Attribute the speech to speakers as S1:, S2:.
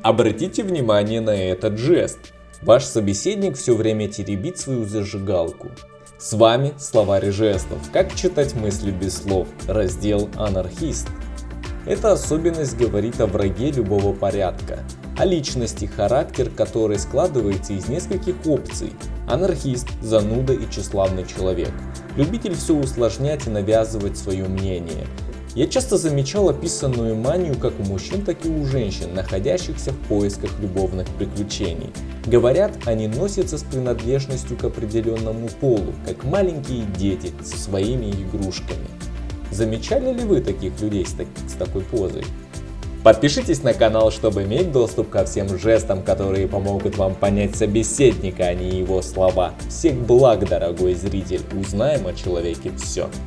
S1: Обратите внимание на этот жест. Ваш собеседник все время теребит свою зажигалку. С вами словарь жестов. Как читать мысли без слов? Раздел «Анархист». Эта особенность говорит о враге любого порядка, о личности, характер которой складывается из нескольких опций. Анархист, зануда и тщеславный человек. Любитель все усложнять и навязывать свое мнение. Я часто замечал описанную манию как у мужчин, так и у женщин, находящихся в поисках любовных приключений. Говорят, они носятся с принадлежностью к определенному полу, как маленькие дети со своими игрушками. Замечали ли вы таких людей с такой позой? Подпишитесь на канал, чтобы иметь доступ ко всем жестам, которые помогут вам понять собеседника, а не его слова. Всех благ, дорогой зритель, узнаем о человеке все.